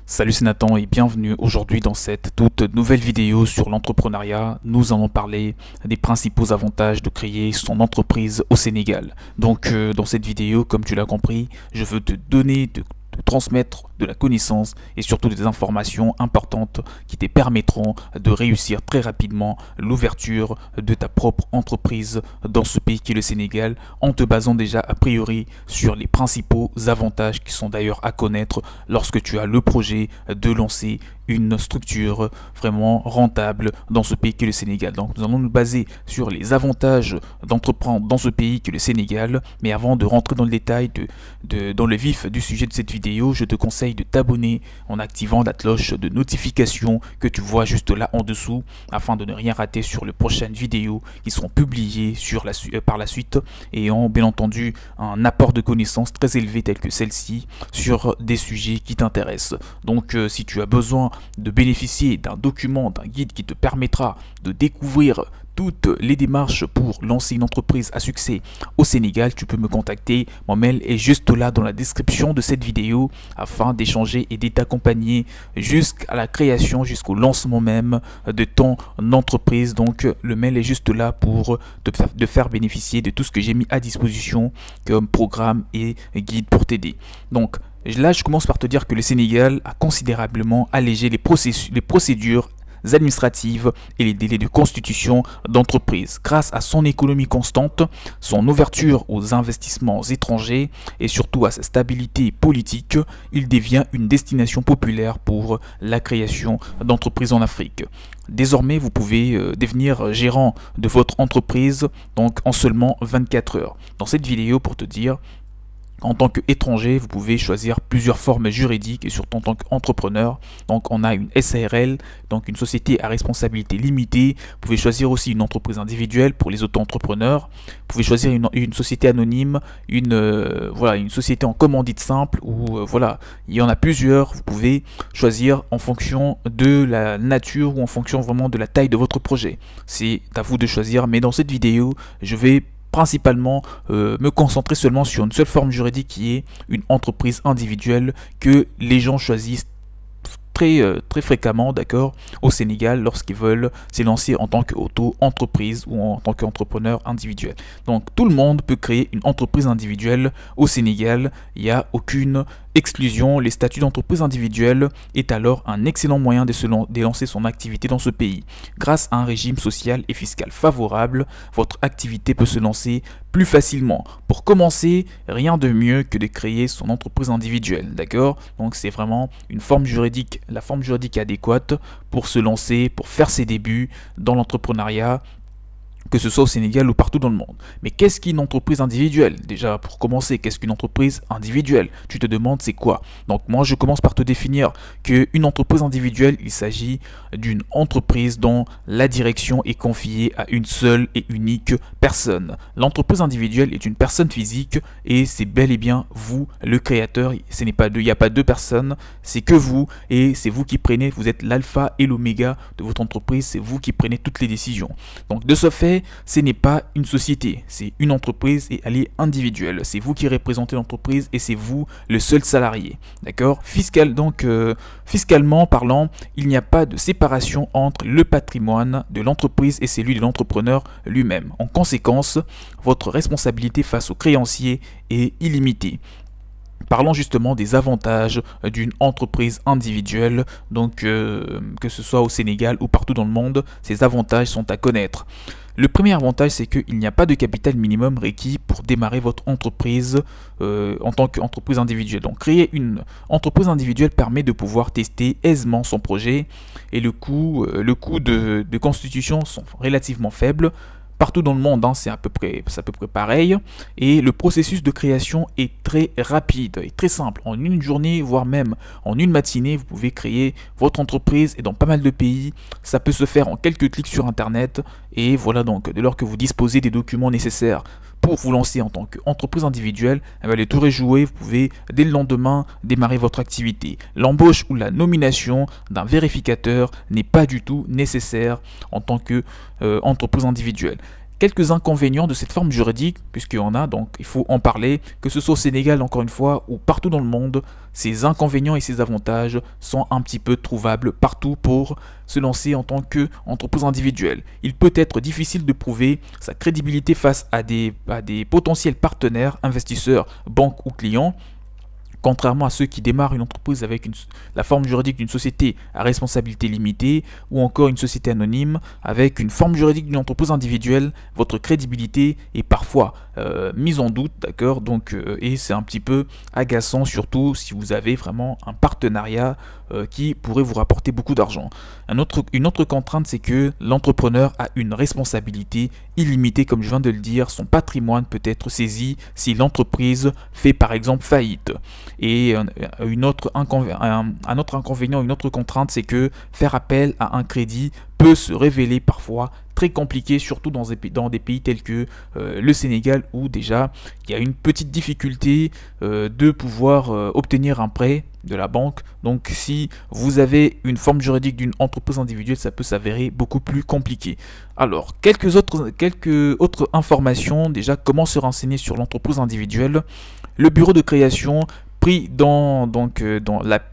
Salut, c'est Nathan et bienvenue aujourd'hui dans cette toute nouvelle vidéo sur l'entrepreneuriat. Nous allons parler des principaux avantages de créer son entreprise au Sénégal. Donc dans cette vidéo, comme tu l'as compris, je veux te donner, te transmettre de la connaissance et surtout des informations importantes qui te permettront de réussir très rapidement l'ouverture de ta propre entreprise dans ce pays qui est le Sénégal, en te basant déjà a priori sur les principaux avantages qui sont d'ailleurs à connaître lorsque tu as le projet de lancer une structure vraiment rentable dans ce pays qui est le Sénégal. Donc nous allons nous baser sur les avantages d'entreprendre dans ce pays qui est le Sénégal. Mais avant de rentrer dans le détail, dans le vif du sujet de cette vidéo, je te conseille de t'abonner en activant la cloche de notification que tu vois juste là en dessous, afin de ne rien rater sur les prochaines vidéos qui seront publiées par la suite, et en bien entendu un apport de connaissances très élevé tel que celle-ci sur des sujets qui t'intéressent. Donc si tu as besoin de bénéficier d'un document, d'un guide qui te permettra de découvrir toutes les démarches pour lancer une entreprise à succès au Sénégal, tu peux me contacter. Mon mail est juste là dans la description de cette vidéo afin d'échanger et de t'accompagner jusqu'à la création, jusqu'au lancement même de ton entreprise. Donc le mail est juste là pour te faire bénéficier de tout ce que j'ai mis à disposition comme programme et guide pour t'aider. Donc là, je commence par te dire que le Sénégal a considérablement allégé les procédures administratives et les délais de constitution d'entreprise. Grâce à son économie constante, son ouverture aux investissements étrangers et surtout à sa stabilité politique, il devient une destination populaire pour la création d'entreprises en Afrique. Désormais, vous pouvez devenir gérant de votre entreprise donc en seulement 24 heures. Dans cette vidéo, pour te dire, en tant qu'étranger, vous pouvez choisir plusieurs formes juridiques et surtout en tant qu'entrepreneur. Donc on a une SARL, donc une société à responsabilité limitée. Vous pouvez choisir aussi une entreprise individuelle pour les auto-entrepreneurs. Vous pouvez choisir une société anonyme, une société en commandite simple, ou voilà, il y en a plusieurs. Vous pouvez choisir en fonction de la nature ou en fonction vraiment de la taille de votre projet. C'est à vous de choisir, mais dans cette vidéo, je vais principalement me concentrer seulement sur une seule forme juridique qui est une entreprise individuelle que les gens choisissent très fréquemment, d'accord, au Sénégal lorsqu'ils veulent s'élancer en tant qu'auto-entreprise ou en tant qu'entrepreneur individuel. Donc tout le monde peut créer une entreprise individuelle au Sénégal, il n'y a aucune exclusion. Les statuts d'entreprise individuelle est alors un excellent moyen de lancer son activité dans ce pays. Grâce à un régime social et fiscal favorable, votre activité peut se lancer plus facilement. Pour commencer, rien de mieux que de créer son entreprise individuelle, d'accord? Donc c'est vraiment une forme juridique, la forme juridique adéquate pour se lancer, pour faire ses débuts dans l'entrepreneuriat, que ce soit au Sénégal ou partout dans le monde. Mais qu'est-ce qu'une entreprise individuelle? Déjà, pour commencer, qu'est-ce qu'une entreprise individuelle? Tu te demandes c'est quoi? Donc moi, je commence par te définir qu'une entreprise individuelle, il s'agit d'une entreprise dont la direction est confiée à une seule et unique personne. L'entreprise individuelle est une personne physique et c'est bel et bien vous, le créateur. Ce n'est pas deux, il n'y a pas deux personnes, c'est que vous, et c'est vous qui prenez, vous êtes l'alpha et l'oméga de votre entreprise, c'est vous qui prenez toutes les décisions. Donc de ce fait, ce n'est pas une société, c'est une entreprise et elle est individuelle. C'est vous qui représentez l'entreprise et c'est vous le seul salarié. D'accord? Fiscalement parlant, il n'y a pas de séparation entre le patrimoine de l'entreprise et celui de l'entrepreneur lui-même. En conséquence, votre responsabilité face aux créanciers est illimitée. Parlons justement des avantages d'une entreprise individuelle, donc que ce soit au Sénégal ou partout dans le monde, ces avantages sont à connaître. Le premier avantage, c'est qu'il n'y a pas de capital minimum requis pour démarrer votre entreprise en tant qu'entreprise individuelle. Donc créer une entreprise individuelle permet de pouvoir tester aisément son projet et le coût de constitution sont relativement faibles. Partout dans le monde, c'est à peu près pareil. Et le processus de création est très rapide et très simple. En une journée, voire même en une matinée, vous pouvez créer votre entreprise. Et dans pas mal de pays, ça peut se faire en quelques clics sur Internet. Et voilà, donc dès lors que vous disposez des documents nécessaires pour vous lancer en tant qu'entreprise individuelle, le tour est joué, vous pouvez dès le lendemain démarrer votre activité. L'embauche ou la nomination d'un vérificateur n'est pas du tout nécessaire en tant qu'entreprise individuelle. quelques inconvénients de cette forme juridique, puisqu'il y en a, donc il faut en parler, que ce soit au Sénégal encore une fois ou partout dans le monde. Ces inconvénients et ces avantages sont un petit peu trouvables partout pour se lancer en tant qu'entreprise individuelle. Il peut être difficile de prouver sa crédibilité face à des potentiels partenaires, investisseurs, banques ou clients. Contrairement à ceux qui démarrent une entreprise avec la forme juridique d'une société à responsabilité limitée ou encore une société anonyme avec une forme juridique d'une entreprise individuelle, votre crédibilité est parfois mise en doute, d'accord? Donc, et c'est un petit peu agaçant, surtout si vous avez vraiment un partenariat qui pourrait vous rapporter beaucoup d'argent. Une autre contrainte, c'est que l'entrepreneur a une responsabilité illimitée, comme je viens de le dire. Son patrimoine peut être saisi si l'entreprise fait par exemple faillite. Et un autre inconvénient, une autre contrainte, c'est que faire appel à un crédit peut se révéler parfois très compliqué, surtout dans des pays tels que le Sénégal, où déjà il y a une petite difficulté de pouvoir obtenir un prêt de la banque. Donc si vous avez une forme juridique d'une entreprise individuelle, ça peut s'avérer beaucoup plus compliqué. Alors, quelques autres informations. Déjà, comment se renseigner sur l'entreprise individuelle? Le bureau de création pris dans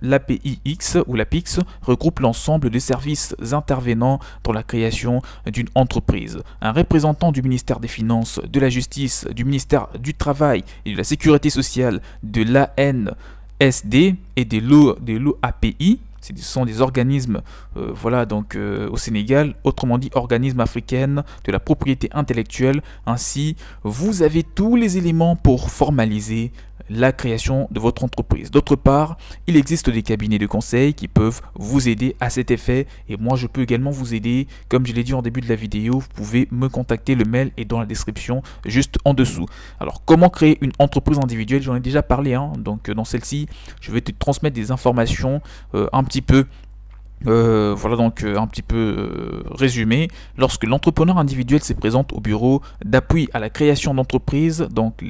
l'APIX ou l'APIX regroupe l'ensemble des services intervenant dans la création d'une entreprise. Un représentant du ministère des Finances, de la Justice, du ministère du Travail et de la Sécurité sociale, de l'ANSD et de l'OAPI. Ce sont des organismes au Sénégal, autrement dit organismes africains de la propriété intellectuelle. Ainsi, vous avez tous les éléments pour formaliser la création de votre entreprise. D'autre part, il existe des cabinets de conseil qui peuvent vous aider à cet effet, et moi je peux également vous aider. Comme je l'ai dit en début de la vidéo, vous pouvez me contacter, le mail est dans la description juste en dessous. Alors, comment créer une entreprise individuelle? J'en ai déjà parlé, donc dans celle-ci je vais te transmettre des informations un petit peu résumé. Lorsque l'entrepreneur individuel se présente au bureau d'appui à la création d'entreprise, donc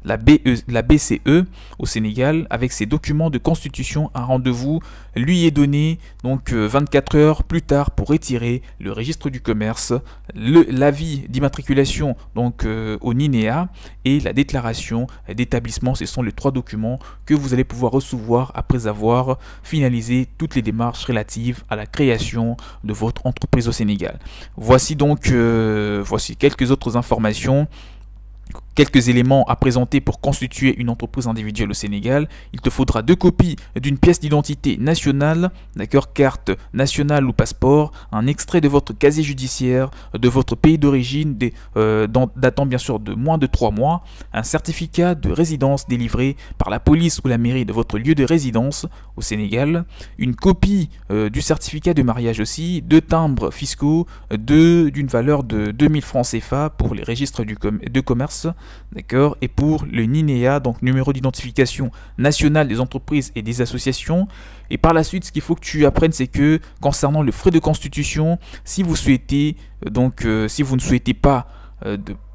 la BCE au Sénégal, avec ses documents de constitution, un rendez-vous lui est donné 24 heures plus tard pour retirer le registre du commerce, l'avis d'immatriculation au NINEA et la déclaration d'établissement. Ce sont les 3 documents que vous allez pouvoir recevoir après avoir finalisé toutes les démarches relatives à la création de votre entreprise au Sénégal. Voici voici quelques autres informations. Quelques éléments à présenter pour constituer une entreprise individuelle au Sénégal. Il te faudra 2 copies d'une pièce d'identité nationale, d'accord, carte nationale ou passeport, un extrait de votre casier judiciaire de votre pays d'origine datant bien sûr de moins de 3 mois, un certificat de résidence délivré par la police ou la mairie de votre lieu de résidence au Sénégal, une copie du certificat de mariage aussi, 2 timbres fiscaux d'une valeur de 2000 francs CFA pour les registres de commerce. D'accord, et pour le NINEA, donc numéro d'identification national des entreprises et des associations. Et par la suite, ce qu'il faut que tu apprennes, c'est que concernant le frais de constitution, si vous souhaitez, si vous ne souhaitez pas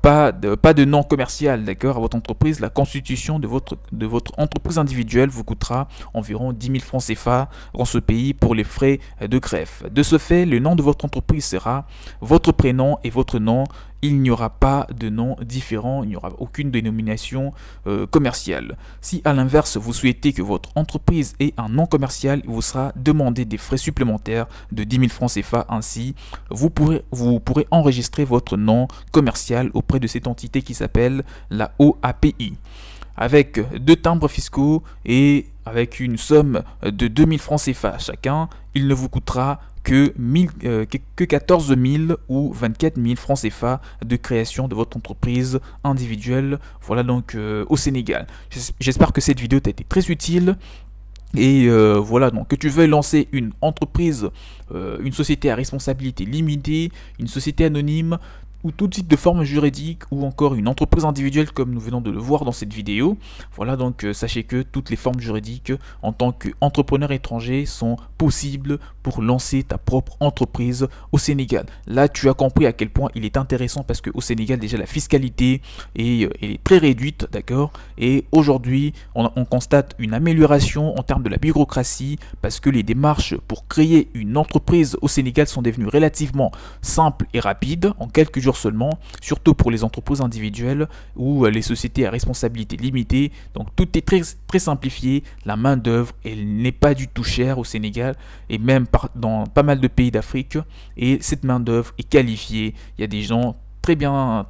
pas de nom commercial, d'accord, à votre entreprise, la constitution de votre entreprise individuelle vous coûtera environ 10 000 francs CFA dans ce pays pour les frais de greffe. De ce fait, le nom de votre entreprise sera votre prénom et votre nom. Il n'y aura pas de nom différent, il n'y aura aucune dénomination commerciale. Si à l'inverse, vous souhaitez que votre entreprise ait un nom commercial, il vous sera demandé des frais supplémentaires de 10 000 francs CFA. Ainsi, vous pourrez enregistrer votre nom commercial auprès de cette entité qui s'appelle la OAPI. Avec 2 timbres fiscaux et avec une somme de 2 000 francs CFA chacun, il ne vous coûtera que 14 000 ou 24 000 francs CFA de création de votre entreprise individuelle. Voilà donc au Sénégal. J'espère que cette vidéo t'a été très utile. Et voilà, donc que tu veuilles lancer une entreprise, une société à responsabilité limitée, une société anonyme, ou tout type de forme juridique, ou encore une entreprise individuelle comme nous venons de le voir dans cette vidéo. Voilà, donc sachez que toutes les formes juridiques en tant qu'entrepreneur étranger sont possibles pour lancer ta propre entreprise au Sénégal. Là, tu as compris à quel point il est intéressant parce qu'au Sénégal, déjà la fiscalité est très réduite, d'accord. Et aujourd'hui, on constate une amélioration en termes de la bureaucratie parce que les démarches pour créer une entreprise au Sénégal sont devenues relativement simples et rapides. En quelques jours, jours seulement, surtout pour les entreprises individuelles ou les sociétés à responsabilité limitée. Donc tout est très simplifié, la main d'œuvre elle n'est pas du tout chère au Sénégal et même dans pas mal de pays d'Afrique, et cette main d'œuvre est qualifiée. Il y a des gens très bien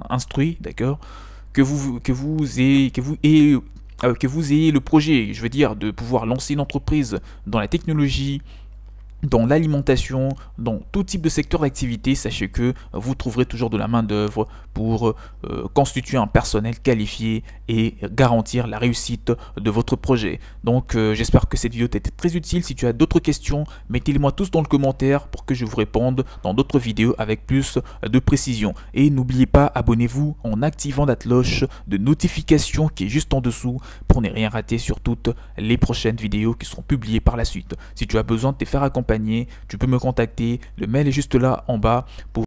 instruits, d'accord, que vous ayez le projet, je veux dire, de pouvoir lancer une entreprise dans la technologie, dans l'alimentation, dans tout type de secteur d'activité. Sachez que vous trouverez toujours de la main d'œuvre pour constituer un personnel qualifié et garantir la réussite de votre projet. Donc j'espère que cette vidéo t'a été très utile. Si tu as d'autres questions, mettez-les-moi tous dans le commentaire pour que je vous réponde dans d'autres vidéos avec plus de précision. Et n'oubliez pas, abonnez-vous en activant la cloche de notification qui est juste en dessous pour ne rien rater sur toutes les prochaines vidéos qui seront publiées par la suite. Si tu as besoin de te faire accompagner, tu peux me contacter, le mail est juste là en bas pour